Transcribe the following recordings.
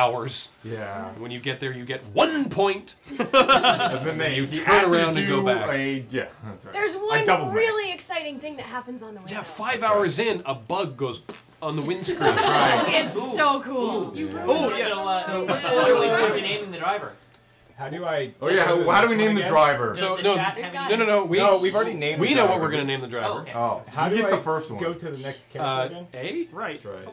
hours. Yeah. When you get there, you get 1 point. And then you turn around and go back. Yeah, that's right. There's one really exciting thing that happens on the way. Yeah, 5 hours in, a bug goes on the windscreen. Right. It's so cool. So what are we naming the driver? How do I... Oh yeah, how do we name the driver? So no. We've already named. We know what we're gonna name the driver. Oh, okay. Oh, how do you I get the first one? Go to the next character again? A? Right. Or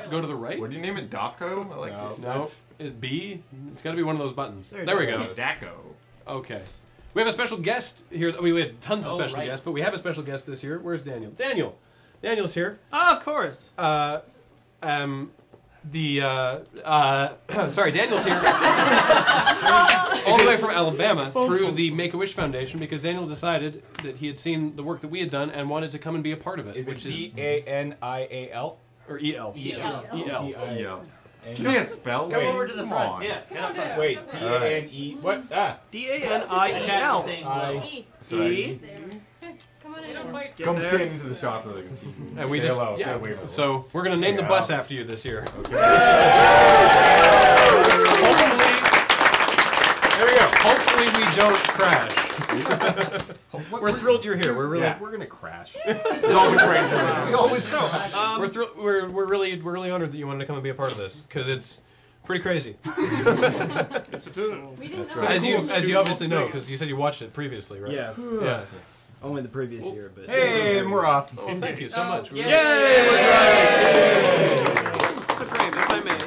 go to the right? What do you name it? Dofco? I like it. No. Is B? It's got to be one of those buttons. There we go. Daco. Okay. We have a special guest here. We had tons of special guests, but we have a special guest this year. Where's Daniel? Daniel's here. Ah, of course. Sorry, Daniel's here. All the way from Alabama through the Make-A-Wish Foundation because Daniel decided that he had seen the work that we had done and wanted to come and be a part of it. Is which it D-A-N-I-A-L? Or E-L. You can't spell. Go over to the front. On. Yeah. Wait, D-A-N-E... What? Ah. D-A-N-I-E-L. E. Come stand into the shop so they can see you. And we just, hello, say wave. So we're going to name the bus after you this year. Okay. There we go. Hopefully we don't crash. We're thrilled you're here. We're gonna crash. It's always crazy. We're really honored that you wanted to come and be a part of this because it's pretty crazy. Yes, it is. We didn't know. As you obviously know because you said you watched it previously, right? Yeah. Yeah. Only the previous year, but... Hey, and we're off. Oh, thank you so much. Yay! So great, if I may.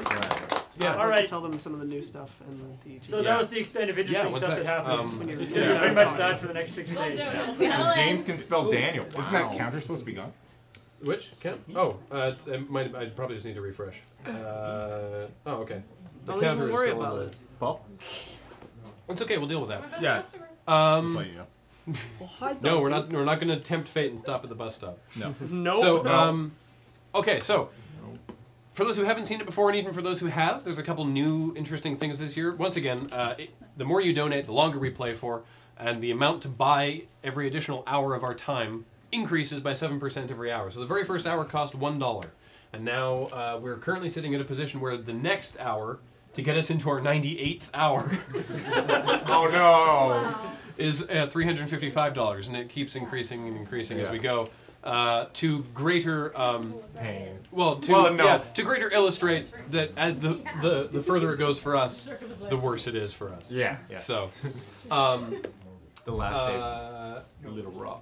Yeah. All right. Tell them some of the new stuff and the. So that was the extent of interesting stuff that happens. It's going to be pretty much that for the next 6 days. James can spell Daniel. Isn't that counter supposed to be gone? Which? Oh, I probably just need to refresh. Oh, okay. The Don't counter even is worry still about on it. Well, It's okay. We'll deal with that. yeah. Just let you know. No, we're not going to tempt fate and stop at the bus stop. No. No. So, okay, so for those who haven't seen it before, and even for those who have, there's a couple new interesting things this year. Once again, the more you donate, the longer we play for, and the amount to buy every additional hour of our time increases by 7% every hour. So the very first hour cost $1, and now we're currently sitting in a position where the next hour, to get us into our 98th hour, Oh no! is $355, and it keeps increasing and increasing as we go. To greater Pain. to greater illustrate that as the further it goes for us, the worse it is for us. Yeah. So, The last days. A little rough.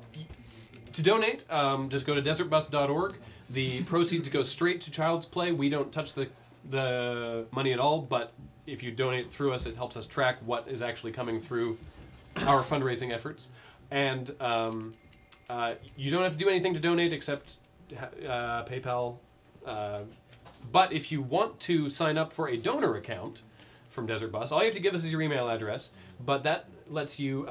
to donate, just go to desertbus.org. The proceeds go straight to Child's Play. We don't touch the money at all, but if you donate through us, it helps us track what is actually coming through our fundraising efforts. And you don't have to do anything to donate except PayPal. But if you want to sign up for a donor account from Desert Bus, all you have to give us is your email address. But that lets you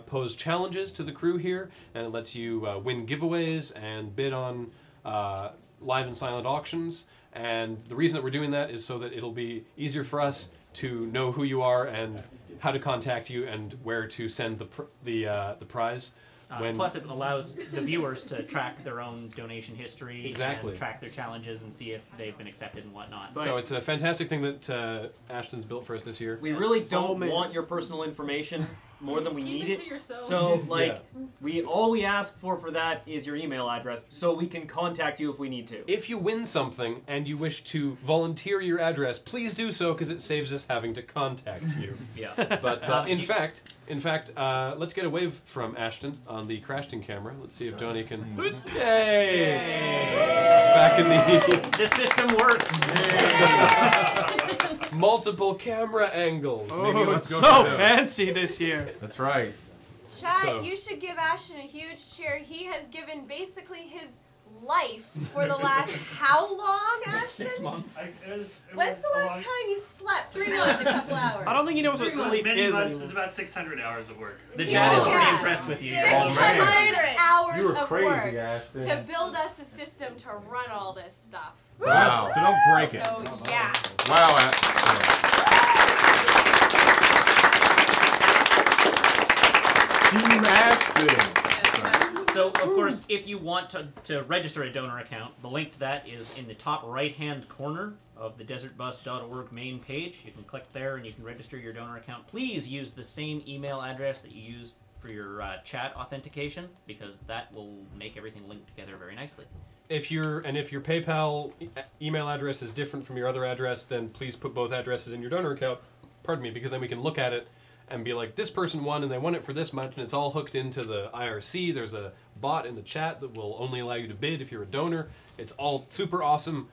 pose challenges to the crew here, and it lets you win giveaways and bid on live and silent auctions. And the reason that we're doing that is so that it'll be easier for us to know who you are and how to contact you and where to send the prize. Plus, it allows the viewers to track their own donation history and track their challenges and see if they've been accepted and whatnot. So it's a fantastic thing that Ashton's built for us this year. We really don't want your personal information more than we need it. So, like, all we ask for that is your email address, so we can contact you if we need to. If you win something and you wish to volunteer your address, please do so because it saves us having to contact you. But in fact, let's get a wave from Ashton on the Crashton camera. Let's see if Johnny can. Yay! Back in the system works. Multiple camera angles. Oh, it's so fancy this year. That's right. Chat, you should give Ashton a huge cheer. He has given basically his life for the last how long, Ashton? 6 months. When's the last time you slept? 3 months, a couple hours. I don't think he knows what sleep is anymore. Is about 600 hours of work. The chat is pretty impressed with you. 600 hours You were of crazy, work Ashton. to build us a system to run all this stuff. Wow. So don't break it. So, yeah. Wow. Team Ashton. So, of course, if you want to register a donor account, the link to that is in the top right-hand corner of the desertbus.org main page. You can click there and you can register your donor account. Please use the same email address that you used for your chat authentication, because that will make everything link together very nicely. If your PayPal email address is different from your other address, then please put both addresses in your donor account. Pardon me, because then we can look at it and be like, this person won and they won it for this much, and it's all hooked into the IRC. There's a bot in the chat that will only allow you to bid if you're a donor. It's all super awesome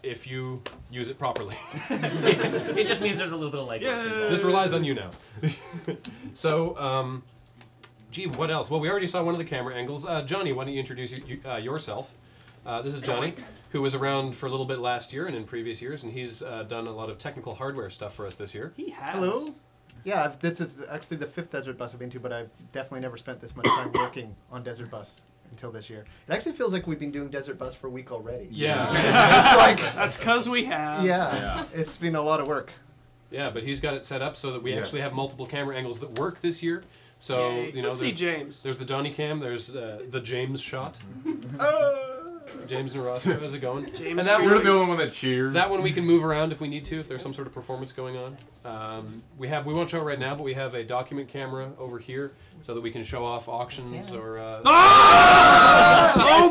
if you use it properly. It just means there's a little bit of legwork. This relies on you now. So, gee, what else? Well, we already saw one of the camera angles. Johnny, why don't you introduce yourself? This is Johnny, who was around for a little bit last year and in previous years, and he's done a lot of technical hardware stuff for us this year. He has. Hello. Yeah, this is actually the 5th Desert Bus I've been to, but I've definitely never spent this much time working on Desert Bus until this year. It actually feels like we've been doing Desert Bus for a week already. Yeah. It's like, that's because we have. Yeah, it's been a lot of work. Yeah, but he's got it set up so that we actually have multiple camera angles that work this year. So, you know, let's see James. There's the Johnny cam, there's the James shot. James and Ross, how's it going? James, and that you're the only one that cheers. That one we can move around if we need to, if there's some sort of performance going on. We won't show it right now, but we have a document camera over here so that we can show off auctions or. Oh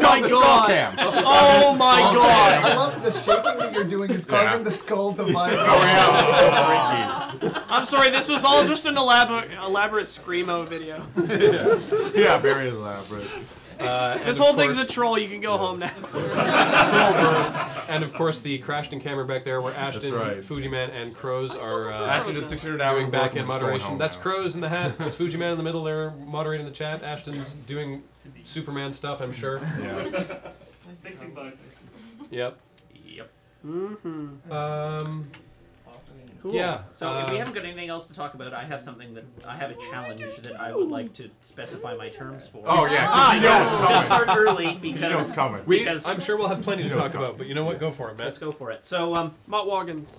my god! Oh my god! I love the shaking that you're doing. It's causing the skull to vibrate. Oh yeah, it's so freaky. I'm sorry, this was all just an elaborate screamo video. Yeah, very elaborate. This whole thing's a troll. You can go home now. And of course, the Crashton camera back there, where Ashton, Fujiman, and Crows are Ashton did 600 doing back-end moderation. That's Crows in the hat. That's Fujiman in the middle there, moderating the chat. Ashton's doing Superman stuff, I'm sure. Yeah. Fixing bugs. Yep. Yep. Cool. Yeah. So if we haven't got anything else to talk about, I have a challenge that I would like to specify my terms for. Oh yeah. Just start early because I'm sure we'll have plenty to talk about. But you know what? Go for it, man. Let's go for it. So Mott Waggins.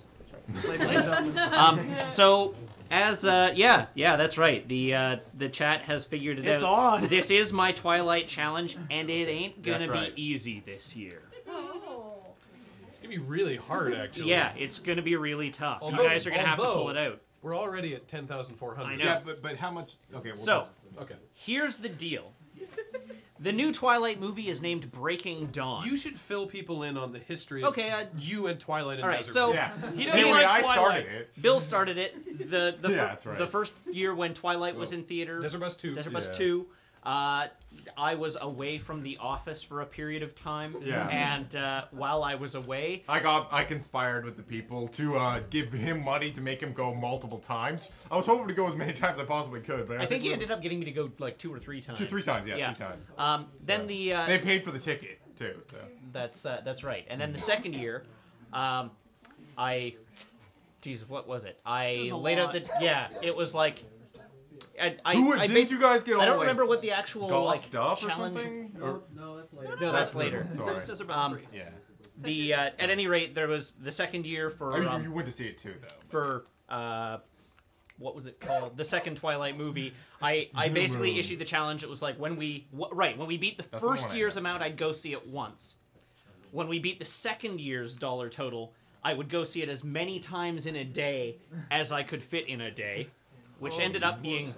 So as yeah, that's right. The chat has figured it out. It's on. This is my Twilight challenge, and it ain't gonna be easy this year. It's gonna be really hard, actually. Yeah, it's gonna be really tough. You guys are gonna have to pull it out. We're already at 10,400. I know. Yeah, but how much? Okay. Well, so here's the deal. The new Twilight movie is named Breaking Dawn. You should fill people in on the history of you and Twilight and all right, Desert so Bus. anyway, I started it. Bill started it. That's right. The first year when Twilight was in theater. Desert Bus 2. Desert Bus 2. I was away from the office for a period of time. Yeah. And while I was away, I conspired with the people to give him money to make him go multiple times. I was hoping to go as many times as I possibly could, but I think he ended up getting me to go like 2 or 3 times. 3 times, yeah. 3 times. Then they paid for the ticket too. So that's right. And then the second year, Jesus, what was it? I laid out the it was like. Didn't you guys get all I don't remember what the actual golfed up or challenge. something? No, that's later. No, that's later. Sorry. That's Desert Bus 3. Yeah. At any rate, there was the second year for. I mean, you went to see it too, though. For what was it called? The second Twilight movie. I basically issued the challenge. It was like when we beat the first year's amount, I'd go see it once. When we beat the second year's dollar total, I would go see it as many times in a day as I could fit in a day. Which ended up being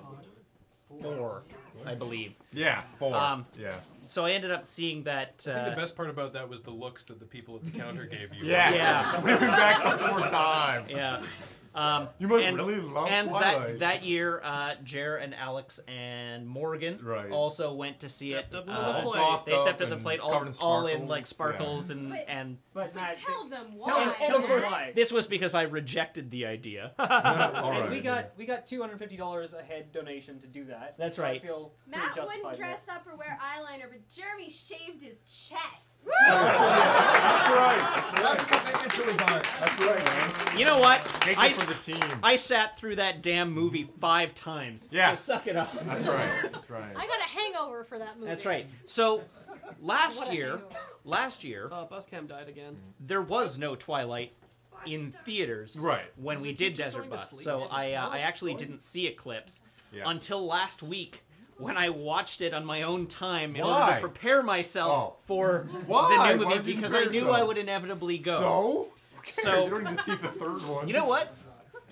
4, I believe. Yeah, 4. Yeah. So I ended up seeing that. I think the best part about that was the looks that the people at the counter gave you. Yeah. We went back the 4th time. Yeah. You must really love Twilight. that year, Jer and Alex and Morgan also went to see it. They stepped up to the plate, all in like sparkles But tell them Tell them why. This was because I rejected the idea. And we got $250 a head donation to do that. That's so right. I feel Matt pretty wouldn't justified dress up or wear eyeliner, but Jeremy shaved his chest. That's right. That's commitment to his art. That's right, man. You know what? For the team. I sat through that damn movie 5 times. Yeah. So suck it up. That's right. That's right. I got a hangover for that movie. That's right. So last year, Buscam died again. there was no Twilight in theaters when we did Desert Bus. So I actually didn't see Eclipse until last week when I watched it on my own time in Why? order to prepare myself for Why? the new Why movie did you because prepare I knew yourself? I would inevitably go. So? So you don't need to see the third one. You know what?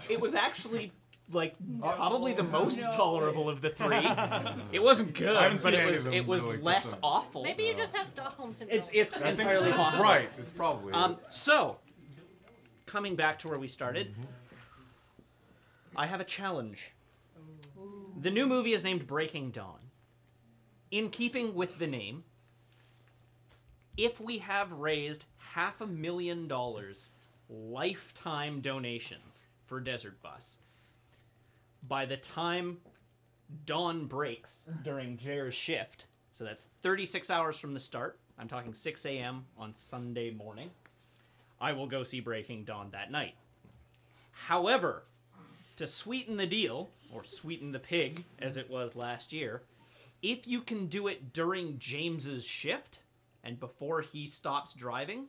It was actually like probably the most tolerable of the three. It wasn't good, but it was less awful. Maybe you just have Stockholm syndrome. It's entirely possible. Right, it's probably. So, coming back to where we started, I have a challenge. The new movie is named Breaking Dawn. In keeping with the name, if we have raised $500,000 lifetime donations for Desert Bus, by the time dawn breaks during Jer's shift, so that's 36 hours from the start, I'm talking 6 a.m. on Sunday morning, I will go see Breaking Dawn that night. However, to sweeten the deal, or sweeten the pig, as it was last year, if you can do it during James's shift, and before he stops driving,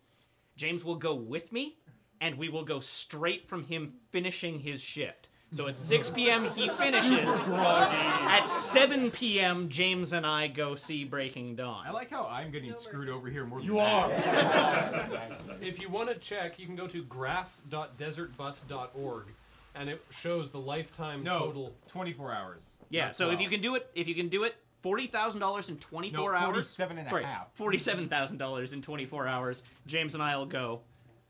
James will go with me, and we will go straight from him finishing his shift. So at 6 p.m. he finishes. At 7 p.m. James and I go see Breaking Dawn. I like how I'm getting screwed over here more than You are. If you want to check, you can go to graph.desertbus.org, and it shows the lifetime total. 24 hours. Yeah. So if you can do it, $40,000 in 24 hours. 47 and a half. $47,000 in 24 hours. James and I will go.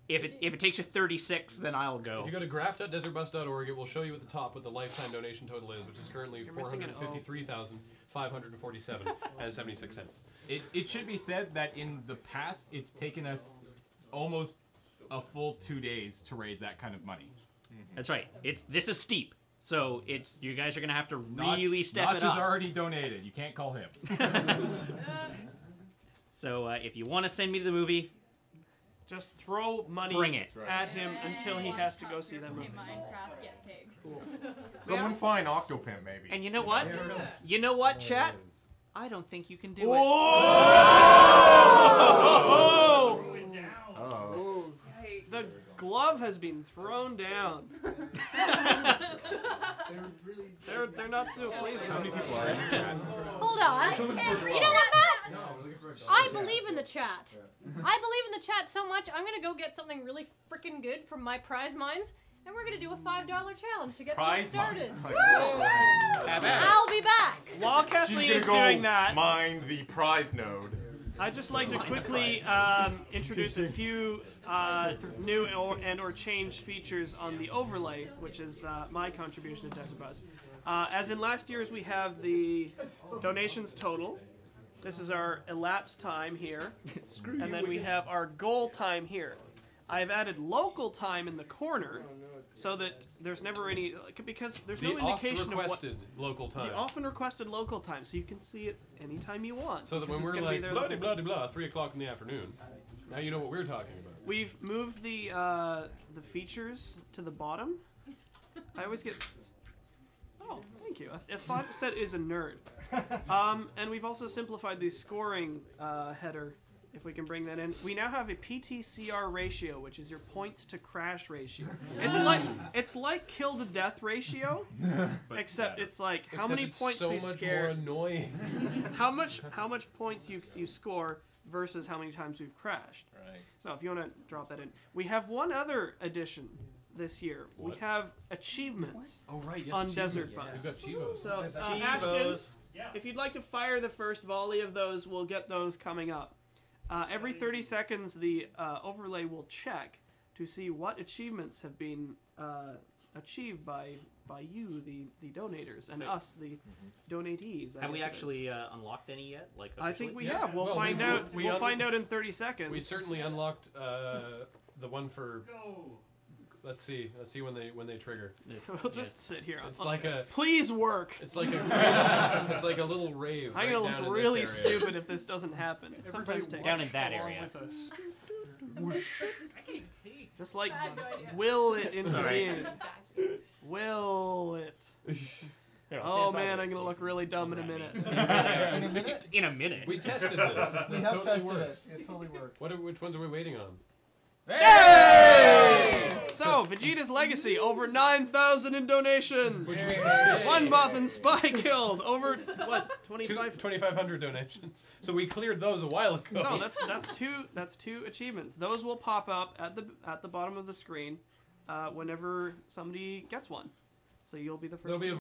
If it takes you 36, then I'll go. If you go to graph.desertbus.org, it will show you at the top what the lifetime donation total is, which is currently $453,547.76. It should be said that in the past, it's taken us almost a full 2 days to raise that kind of money. That's right. This is steep. So you guys are gonna have to really step it Notch up. has already donated. You can't call him. So if you want to send me to the movie, just throw money Bring it. at him until he has to go see that movie. Minecraft, get pig. Someone find Octopimp, maybe. and you know what? You know what, chat? I don't think you can do it. Oh! The glove has been thrown down. They're not so pleased. How many people are in the chat? Hold on. You know what, Matt? I believe in the chat. I believe in the chat so much, I'm gonna go get something really freaking good from my prize mines, and we're gonna do a $5 challenge to get things started. Woo! I'll be back. While Kathleen is doing that, mine the prize node. I'd just like to quickly introduce a few new or changed features on the overlay, which is my contribution to Desert Bus. As in last year's, we have the donations total. This is our elapsed time here. And then we have our goal time here. I've added local time in the corner so that there's never any, because there's no indication of what... local time. The often requested local time, so you can see it anytime you want. So that when we're like, blah, blah, blah, blah, 3 o'clock in the afternoon, now you know what we're talking about. We've moved the features to the bottom. I always get... Oh, thank you. I thought it said is a nerd. And we've also simplified the scoring header, if we can bring that in. We now have a PTCR ratio, which is your points to crash ratio. It's like kill to death ratio, except it's like how many points we scare. More annoying. how much points you score versus how many times we've crashed. Right. So if you want to drop that in, we have one other addition this year. What? We have achievements. Oh right, yes, on Desert Bus. We've got Chivos. So Ashton, if you'd like to fire the first volley of those, we'll get those coming up. Every 30 seconds, the overlay will check to see what achievements have been achieved by you, the donators, and us, the donatees. Have we actually unlocked any yet? Like I think we Yeah. have. We'll find out. We'll find out in 30 seconds. We certainly unlocked the one for. Let's see when they trigger. We'll just sit here. It's like a. Please work. It's like a. It's like a little rave. I'm gonna look really stupid if this doesn't happen. It sometimes takes down in that area. with us. Just like will it into being. Will it? Oh man, I'm gonna look really dumb in a minute. In a minute. We tested this. We This have totally tested works. it. It totally worked. Which ones are we waiting on? Hey! So, Vegeta's Legacy, over 9,000 in donations. One Bothan spy killed, over, what, 2,500 donations. So we cleared those a while ago. So that's two achievements. Those will pop up at the bottom of the screen whenever somebody gets one. So you'll be the first.